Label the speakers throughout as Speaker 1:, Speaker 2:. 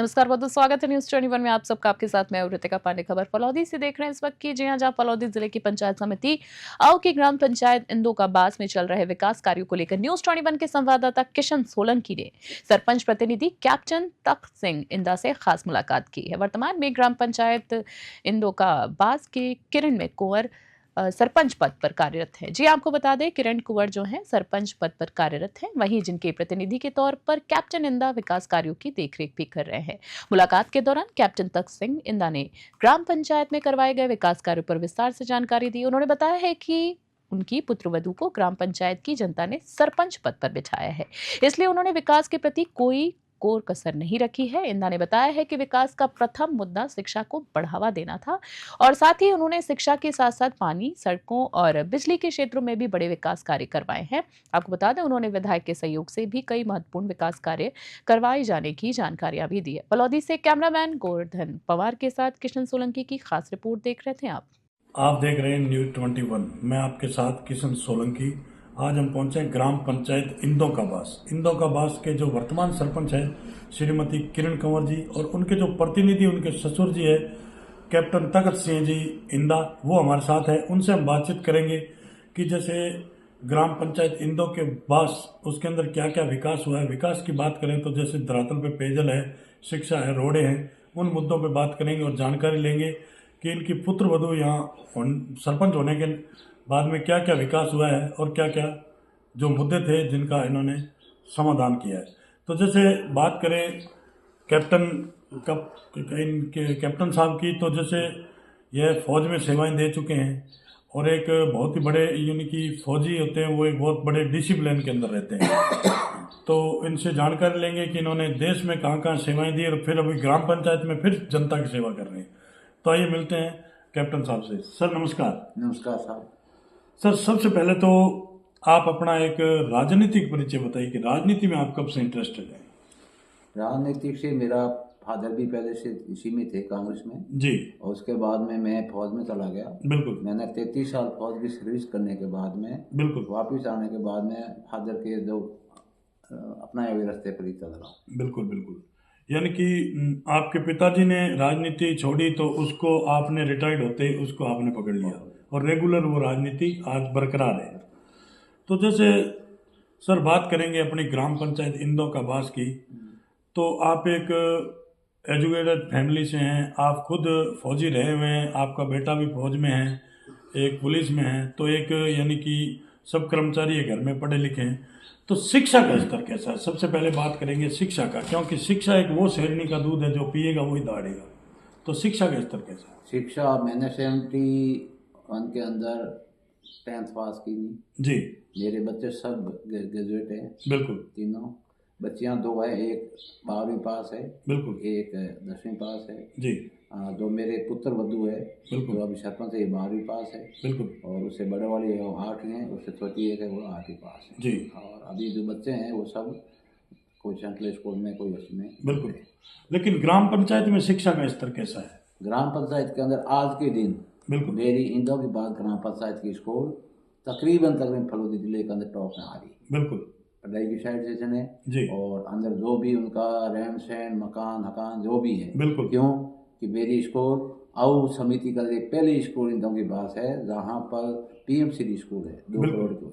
Speaker 1: नमस्कार, बहुत बहुत स्वागत है न्यूज 21 में आप सबका। आपके साथ मैं ऋतिका पांडे। खबर फलौदी से देख रहे हैं इस वक्त की। जी हां, जहां फलौदी जिले की पंचायत समिति आओ की ग्राम पंचायत इंदो का बास में चल रहे विकास कार्यों को लेकर न्यूज 21 के संवाददाता किशन सोलंकी ने सरपंच प्रतिनिधि कैप्टन तख्त सिंह इंदा से खास मुलाकात की है। वर्तमान में ग्राम पंचायत इंदो का बास के किरण में कुंवर सरपंच पद पर कार्यरत है। जी आपको बता दें, किरण कुंवर जो हैं सरपंच पद पर कार्यरत हैं, वहीं जिनके प्रतिनिधि के तौर पर कैप्टन इंदा विकास कार्यों की देखरेख भी कर रहे हैं। मुलाकात के दौरान कैप्टन तख्त सिंह इंदा ने ग्राम पंचायत में करवाए गए विकास कार्यों पर विस्तार से जानकारी दी। उन्होंने बताया है कि उनकी पुत्रवधू को ग्राम पंचायत की जनता ने सरपंच पद पर बिठाया है, इसलिए उन्होंने विकास के प्रति कोई कोर कसर नहीं रखी है। इंदा ने बताया है कि विकास का प्रथम मुद्दा शिक्षा को बढ़ावा देना था और साथ ही उन्होंने शिक्षा के साथ साथ पानी, सड़कों और बिजली के क्षेत्रों में भी बड़े विकास कार्य करवाए हैं। आपको बता दें, उन्होंने विधायक के सहयोग से भी कई महत्वपूर्ण विकास कार्य करवाए जाने की जानकारियां भी दी है। फलौदी से कैमरामैन गोवर्धन पवार के साथ किशन सोलंकी की खास रिपोर्ट देख रहे थे
Speaker 2: आप देख रहे हैं न्यूज 21। मैं आपके साथ किशन सोलंकी। आज हम पहुंचे ग्राम पंचायत इंदो का बास के जो वर्तमान सरपंच है श्रीमती किरण कंवर जी और उनके जो प्रतिनिधि उनके ससुर जी है कैप्टन तख्त सिंह जी इंदा, वो हमारे साथ है। उनसे हम बातचीत करेंगे कि जैसे ग्राम पंचायत इंदो के बास उसके अंदर क्या क्या विकास हुआ है। विकास की बात करें तो जैसे धरातल पे पेयजल है, शिक्षा है, रोडें हैं, उन मुद्दों पे बात करेंगे और जानकारी लेंगे कि इनकी पुत्र वधू यहाँ सरपंच होने के बाद में क्या क्या विकास हुआ है और क्या क्या जो मुद्दे थे जिनका इन्होंने समाधान किया है। तो जैसे बात करें कैप्टन साहब की, तो जैसे यह फौज में सेवाएं दे चुके हैं और एक बहुत ही बड़े यानी कि फौजी होते हैं वो एक बहुत बड़े डिसिप्लिन के अंदर रहते हैं। तो इनसे जानकारी लेंगे कि इन्होंने देश में कहाँ कहाँ सेवाएं दी और फिर अभी ग्राम पंचायत में फिर जनता की सेवा कर रहे हैं। तो आइए मिलते हैं कैप्टन साहब से। सर नमस्कार।
Speaker 3: नमस्कार साहब।
Speaker 2: सर सबसे पहले तो आप अपना एक राजनीतिक परिचय बताइए कि राजनीति में आप कब से इंटरेस्टेड हैं?
Speaker 3: राजनीतिक से मेरा फादर भी पहले से इसी में थे, कांग्रेस में
Speaker 2: जी।
Speaker 3: और उसके बाद में मैं फौज में चला गया।
Speaker 2: बिल्कुल।
Speaker 3: मैंने 33 साल फौज की सर्विस करने के बाद में
Speaker 2: बिल्कुल
Speaker 3: वापस आने के बाद में फादर के जो अपनाए हुए रास्ते पर ही चल रहा।
Speaker 2: बिल्कुल बिल्कुल। यानी कि आपके पिताजी ने राजनीति छोड़ी तो उसको आपने रिटायर्ड होते ही उसको आपने पकड़ लिया और रेगुलर वो राजनीति आज बरकरार है। तो जैसे सर बात करेंगे अपनी ग्राम पंचायत इंदो का बास की, तो आप एक एजुकेटेड फैमिली से हैं, आप खुद फौजी रहे हुए हैं, आपका बेटा भी फौज में है, एक पुलिस में है, तो एक यानी कि सब कर्मचारी घर में पढ़े लिखे हैं। तो शिक्षा का स्तर कैसा है? सबसे पहले बात करेंगे शिक्षा का, क्योंकि शिक्षा एक वो शेरनी का दूध है जो पिएगा वही दौड़ेगा। तो शिक्षा का स्तर कैसा है?
Speaker 3: शिक्षा मैंने 71 के अंदर 10th पास की नहीं
Speaker 2: जी।
Speaker 3: मेरे बच्चे सब ग्रेजुएट हैं।
Speaker 2: बिल्कुल।
Speaker 3: तीनों बच्चियां 2 है, एक 12वीं पास है,
Speaker 2: बिल्कुल,
Speaker 3: एक 10वीं पास है
Speaker 2: जी।
Speaker 3: दो मेरे पुत्र वधू है
Speaker 2: बिल्कुल,
Speaker 3: जो अभी सरपंच है, 12वीं पास है।
Speaker 2: बिल्कुल,
Speaker 3: और उससे बड़े वाली है वो 8वीं है, उससे छोटी एक है वो 8वीं पास है
Speaker 2: जी।
Speaker 3: और अभी जो बच्चे हैं वो सब कोई सेंट्रल स्कूल में, कोई उसमें।
Speaker 2: बिल्कुल। लेकिन ग्राम पंचायत में शिक्षा का स्तर कैसा है?
Speaker 3: ग्राम पंचायत के अंदर आज के दिन
Speaker 2: बिल्कुल,
Speaker 3: मेरी इंदौ की बात ग्राम पंचायत की स्कूल तकरीबन फलौदी जिले के अंदर टॉप में आ रही।
Speaker 2: बिल्कुल,
Speaker 3: पढ़ाई की साइड से चले
Speaker 2: जी।
Speaker 3: और अंदर जो भी उनका रहन सहन, मकान हकान जो भी है।
Speaker 2: बिल्कुल।
Speaker 3: क्यों कि मेरी स्कूल आउ समिति का पहली स्कूल इंदौ की बात है जहाँ पर PMC स्कूल है, 2 करोड़ की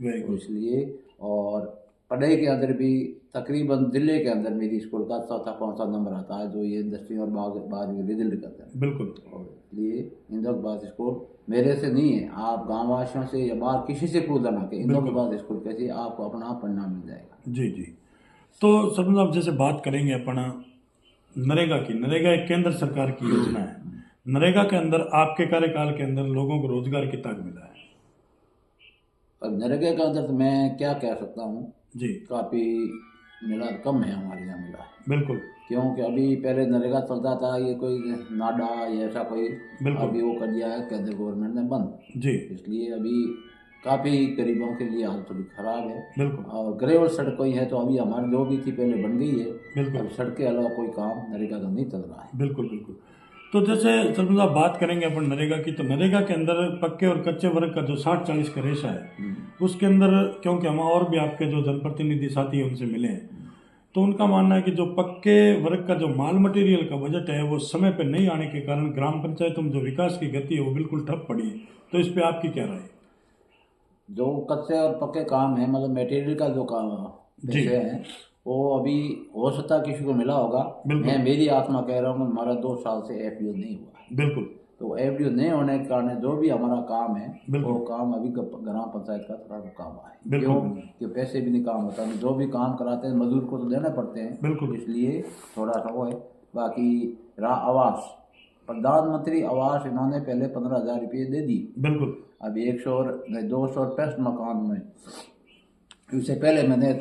Speaker 3: है, तो इसलिए। और पढ़ाई के अंदर भी तकरीबन जिले के अंदर मेरी स्कूल का 4था-5था नंबर आता है, जो ये 10वीं और बाद में रिजल्ट करते हैं।
Speaker 2: बिल्कुल।
Speaker 3: और इसलिए इंदौ की बात स्कूल मेरे से नहीं है, आप गाँव वासियों से या बाहर किसी से पूछ लेना कि इंदौ की बात स्कूल कैसी, आपको अपना परिणाम मिल जाएगा।
Speaker 2: जी जी। तो सरपंच साहब जैसे बात करेंगे अपना नरेगा की। नरेगा एक केंद्र सरकार की योजना है। नरेगा के अंदर आपके कार्यकाल के अंदर लोगों को रोजगार कितना मिला है?
Speaker 3: और नरेगा के अंदर तो मैं क्या कह सकता हूँ
Speaker 2: जी।
Speaker 3: काफ़ी मिला कम है हमारे यहाँ मिला है।
Speaker 2: बिल्कुल।
Speaker 3: क्योंकि अभी पहले नरेगा चलता था, ये कोई नाडा या ऐसा कोई, अभी वो कर दिया है केंद्र गवर्नमेंट ने बंद जी। इसलिए अभी काफ़ी गरीबों के लिए हालत थोड़ी खराब है।
Speaker 2: बिल्कुल।
Speaker 3: और ग्रेवल सड़कें है तो अभी हमारी जो भी थी पहले बन गई है।
Speaker 2: बिल्कुल।
Speaker 3: अब सड़क के अलावा कोई काम नरेगा का नहीं चल रहा है।
Speaker 2: बिल्कुल बिल्कुल। तो जैसे सरपंच साहब बात करेंगे अपन नरेगा की, तो नरेगा के अंदर पक्के और कच्चे वर्ग का जो 60-40 का रेशा है उसके अंदर, क्योंकि हम और भी आपके जो जनप्रतिनिधि साथी हैं उनसे मिले हैं, तो उनका मानना है कि जो पक्के वर्ग का जो माल मटेरियल का बजट है वो समय पर नहीं आने के कारण ग्राम पंचायतों में जो विकास की गति है वो बिल्कुल ठप पड़ी है। तो इस पे आपकी क्या राय है?
Speaker 3: जो कच्चे और पक्के काम है, मतलब मटेरियल का जो काम
Speaker 2: जी।
Speaker 3: पैसे हैं, वो अभी हो सकता है किसी को मिला होगा।
Speaker 2: बिल्कुल।
Speaker 3: मैं मेरी आत्मा कह रहा हूँ, हमारा 2 साल से एफडीओ नहीं हुआ है।
Speaker 2: बिल्कुल।
Speaker 3: तो एफडीओ नहीं होने के कारण जो भी हमारा काम है
Speaker 2: बिल्कुल।
Speaker 3: वो काम अभी ग्राम पंचायत का थोड़ा रुका हुआ है।
Speaker 2: बिल्कुल।
Speaker 3: क्यों? कि पैसे भी नहीं काम होता, जो भी काम कराते हैं मजदूर को तो देने पड़ते हैं।
Speaker 2: बिल्कुल।
Speaker 3: इसलिए थोड़ा सा वो है। बाकी आवास, प्रधानमंत्री आवास इन्होंने पहले 15,000 रुपये दे दी।
Speaker 2: बिल्कुल।
Speaker 3: अभी 265 मकान में, इससे पहले मैंने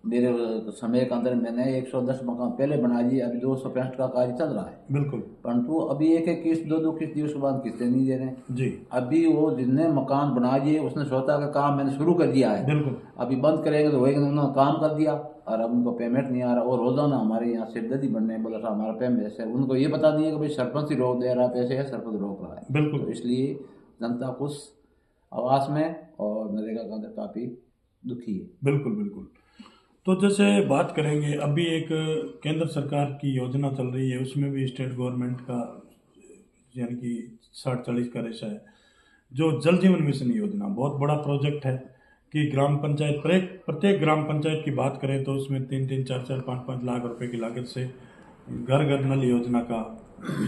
Speaker 3: मेरे समय के अंदर मैंने 110 मकान पहले बना दिए। अभी 265 का कार्य चल रहा है।
Speaker 2: बिल्कुल।
Speaker 3: परंतु अभी एक एक किस्त, 2 किस्त दिए, उसके बाद किस्तें नहीं दे रहे हैं।
Speaker 2: जी।
Speaker 3: अभी वो जिसने मकान बना दिए उसने सोचा का काम मैंने शुरू कर दिया है,
Speaker 2: बिल्कुल।
Speaker 3: अभी बंद करेंगे तो होएगा। उन्होंने काम कर दिया और अब उनको पेमेंट नहीं आ रहा। और रोजाना हमारे यहाँ सिरदर्दी बनने बोला था हमारा पेमेंट है, उनको ये पता नहीं है कि भाई सरपंच ही रोक दे रहा पैसे है, सरपंच रोक रहा है।
Speaker 2: बिल्कुल।
Speaker 3: तो इसलिए जनता कुछ आवास में और नरेगा के अंदर काफ़ी दुखी है।
Speaker 2: बिल्कुल। बिल्कुल। तो जैसे बात करेंगे, अभी एक केंद्र सरकार की योजना चल रही है, उसमें भी स्टेट गवर्नमेंट का यानी कि 60-40 का रेशा है, जो जल जीवन मिशन योजना बहुत बड़ा प्रोजेक्ट है कि ग्राम पंचायत प्रत्येक ग्राम पंचायत की बात करें तो उसमें 3-3, 4-4, 5-5 लाख रुपए की लागत से घर घर नल योजना का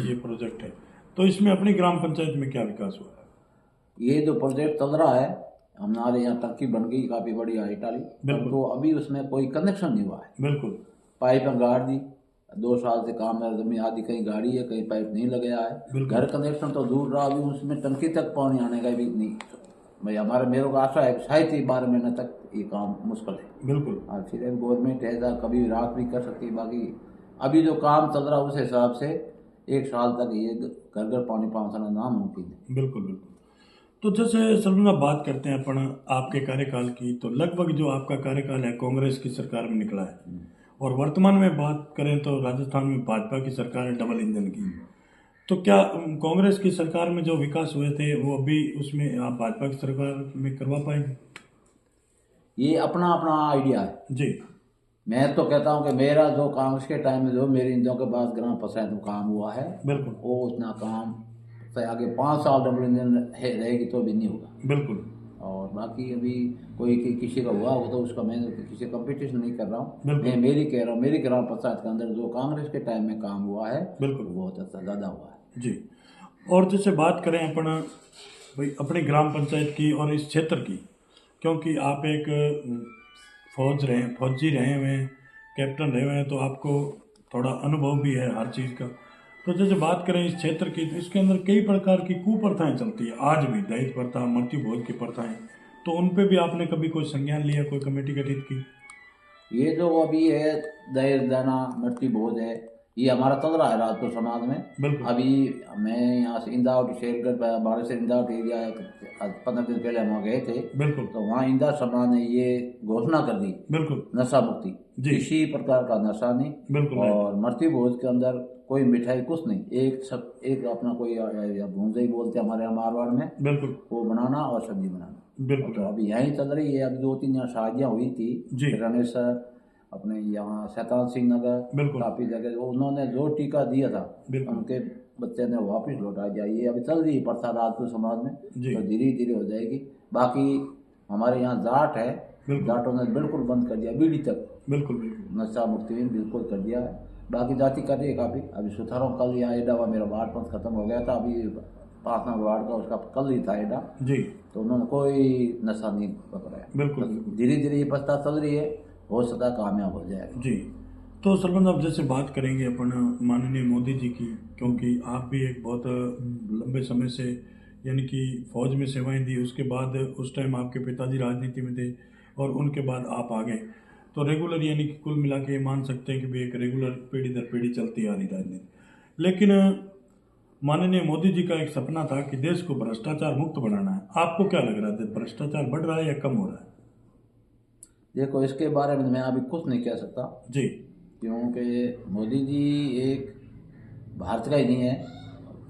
Speaker 2: ये प्रोजेक्ट है। तो इसमें अपनी ग्राम पंचायत में क्या विकास हुआ है?
Speaker 3: ये जो प्रोजेक्ट चल रहा है, हमारे यहाँ टंकी बन गई काफ़ी बड़ी हाइट वाली, तो अभी उसमें कोई कनेक्शन नहीं हुआ है।
Speaker 2: बिल्कुल।
Speaker 3: पाइप गाड़ दी, 2 साल से काम है, जमीन आदि कहीं गाड़ी है, कहीं पाइप नहीं लगाया है। घर कनेक्शन तो दूर रहा, अभी उसमें टंकी तक पानी आने का भी नहीं। भाई हमारे मेरे को आशा है शायद ही 12 महीने तक ये काम मुश्किल है।
Speaker 2: बिल्कुल।
Speaker 3: और फिर गवर्नमेंट ऐसा कभी रात भी कर सकती है। बाकी अभी जो काम चल रहा है उस हिसाब से 1 साल तक ये घर घर पानी पहुँचाना नामुमकिन है।
Speaker 2: बिल्कुल। बिल्कुल। तो जैसे सर्वना बात करते हैं अपन आपके कार्यकाल की, तो लगभग जो आपका कार्यकाल है कांग्रेस की सरकार में निकला है, और वर्तमान में बात करें तो राजस्थान में भाजपा की सरकार है डबल इंजन की। तो क्या कांग्रेस की सरकार में जो विकास हुए थे वो अभी उसमें आप भाजपा की सरकार में करवा पाएंगे?
Speaker 3: ये अपना अपना आइडिया है
Speaker 2: जी।
Speaker 3: मैं तो कहता हूँ कि मेरा जो कांग्रेस के टाइम में जो मेरी इंजन के बाद ग्राम पंचायत में काम हुआ है,
Speaker 2: बिल्कुल,
Speaker 3: वो उतना काम तो आगे 5 साल डबल इंजन रहेगी तो भी नहीं होगा।
Speaker 2: बिल्कुल।
Speaker 3: और बाकी अभी कोई किसी का हुआ हो तो उसका मैं किसी कंपटीशन नहीं कर रहा हूँ,
Speaker 2: बिल्कुल।
Speaker 3: मैं मेरी कह रहा हूँ मेरी ग्राम पंचायत के अंदर जो कांग्रेस के टाइम में काम हुआ है
Speaker 2: बिल्कुल।
Speaker 3: वो बहुत अच्छा ज़्यादा हुआ है।
Speaker 2: जी। और जैसे बात करें अपन भाई अपनी ग्राम पंचायत की और इस क्षेत्र की, क्योंकि आप एक फौजी रहे हुए हैं, कैप्टन रहे हुए हैं, तो आपको थोड़ा अनुभव भी है हर चीज़ का। तो जैसे बात करें इस क्षेत्र की, तो इसके अंदर कई प्रकार की कुप्रथाएं चलती है आज भी, दहेज प्रथा, मृत्यु भोज की प्रथाएं, तो उन पे भी आपने कभी कोई संज्ञान लिया, कोई कमेटी गठित की?
Speaker 3: ये जो अभी है दहेज देना, मृत्यु भोज है, ये हमारा चल रहा है राजपूत समाज में।
Speaker 2: बिल्कुल।
Speaker 3: अभी मैं यहाँ से इंदावट शेरगढ़ बारह से इंदावट एरिया 15 दिन पहले वहाँ गए थे।
Speaker 2: बिल्कुल।
Speaker 3: तो वहाँ इंदा समाज ने ये घोषणा कर दी,
Speaker 2: बिल्कुल,
Speaker 3: नशा मुक्ति, किसी प्रकार का नशा नहीं।
Speaker 2: बिल्कुल।
Speaker 3: और मृत्यु भोज के अंदर कोई मिठाई कुछ नहीं, एक अपना कोई भूंजा ही बोलते हैं हमारे यहाँ मारवाड़ में,
Speaker 2: बिल्कुल,
Speaker 3: वो बनाना और सब्जी बनाना।
Speaker 2: बिल्कुल।
Speaker 3: तो अभी यहीं चल रही है। अभी 2-3 यहाँ शादियाँ हुई थी,
Speaker 2: जी।
Speaker 3: रणेसर, अपने यहाँ शैतान सिंह नगर,
Speaker 2: बिल्कुल।
Speaker 3: काफ़ी जगह उन्होंने जो टीका दिया था
Speaker 2: बिल्कुल।
Speaker 3: उनके बच्चे ने वापस लौटा दिया। ये अभी चल रही है प्रथा राजपूत समाज में,
Speaker 2: जी।
Speaker 3: तो धीरे धीरे हो जाएगी। बाकी हमारे यहाँ जाट है, जाटों ने बिल्कुल बंद कर दिया, बीड़ी तक
Speaker 2: बिल्कुल, बिल्कुल।
Speaker 3: नशा मुक्ति बिल्कुल कर दिया है। बाकी जाति कर रही है काफ़ी। अभी सुथारों कल यहाँ एडा हुआ, मेरा वार्ड पंथ खत्म हो गया था, अभी 5 नंबर वार्ड का उसका कल ही था एडा,
Speaker 2: जी।
Speaker 3: तो उन्होंने कोई नशा नहीं पकड़ा है।
Speaker 2: बिल्कुल।
Speaker 3: धीरे धीरे ये प्रथा चल रही है, हो सकता कामयाब हो जाएगा।
Speaker 2: जी। तो सरपंच आप जैसे बात करेंगे अपन माननीय मोदी जी की, क्योंकि आप भी एक बहुत लंबे समय से यानी कि फौज में सेवाएं दी, उसके बाद उस टाइम आपके पिताजी राजनीति में थे और उनके बाद आप आ गए, तो रेगुलर यानी कि कुल मिला के मान सकते हैं कि भी एक रेगुलर पीढ़ी दर पीढ़ी चलती आ रही राजनीति। लेकिन माननीय मोदी जी का एक सपना था कि देश को भ्रष्टाचार मुक्त बनाना है। आपको क्या लग रहा है, भ्रष्टाचार बढ़ रहा है या कम हो रहा है?
Speaker 3: देखो, इसके बारे में मैं अभी कुछ नहीं कह सकता
Speaker 2: जी।
Speaker 3: क्योंकि मोदी जी एक भारत का ही नहीं है,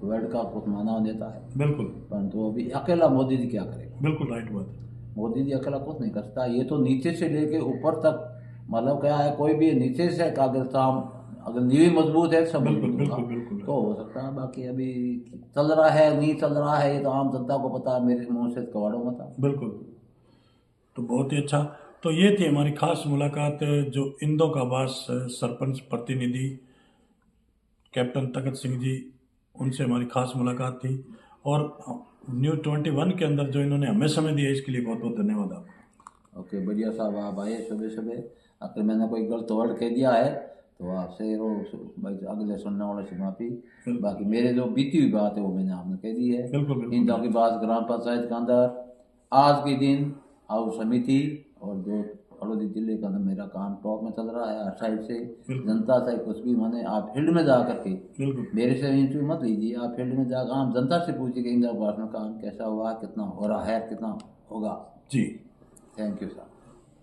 Speaker 3: वर्ल्ड का कुछ मानव नेता है।
Speaker 2: बिल्कुल।
Speaker 3: परंतु अभी अकेला मोदी जी क्या करेगा?
Speaker 2: बिल्कुल राइट बात।
Speaker 3: मोदी जी अकेला कुछ नहीं कर सकता। ये तो नीचे से लेके ऊपर तक मतलब क्या है, कोई भी नीचे से अगर नींव मजबूत है सब
Speaker 2: बिल्कुल
Speaker 3: मजबूत होगा।
Speaker 2: बिल्कुल बिल्कुल
Speaker 3: तो हो सकता है, बाकी अभी चल रहा है नहीं चल रहा है ये तो आम जनता को पता है, मेरे मुंह से कवाड़ों मत आ।
Speaker 2: बिल्कुल। तो बहुत ही अच्छा। तो ये थी हमारी खास मुलाकात जो इंदो का बास सरपंच प्रतिनिधि कैप्टन तखत सिंह जी, उनसे हमारी खास मुलाकात थी। और न्यूज़ 21 के अंदर जो इन्होंने हमें समय दिया इसके लिए बहुत बहुत धन्यवाद आपका।
Speaker 3: ओके, बढ़िया साहब, आप आइए सुबह सुबह। अगर मैंने कोई गलत वर्ड कह दिया है तो आपसे भाई अगले सुनने वाले से माफ़ी। बाकी मेरे जो बीती हुई बात है वो मैंने आपने कह दी है।
Speaker 2: बिल्कुल बिल्कुल
Speaker 3: इंदौर की बात ग्राम पंचायत के अंदर आज के दिन आउ समिति और जो फलोदी जिले के अंदर मेरा काम टॉप में चल रहा है हर साइड से। जनता से कुछ भी माने आप फील्ड में जा करके
Speaker 2: बिल्कुल
Speaker 3: मेरे से इंटरव्यू मत लीजिए, आप फील्ड में जाकर आम जनता से पूछिए कि इंदौर पास में काम कैसा हुआ, कितना हो रहा है, कितना होगा।
Speaker 2: जी।
Speaker 3: Thank you sir.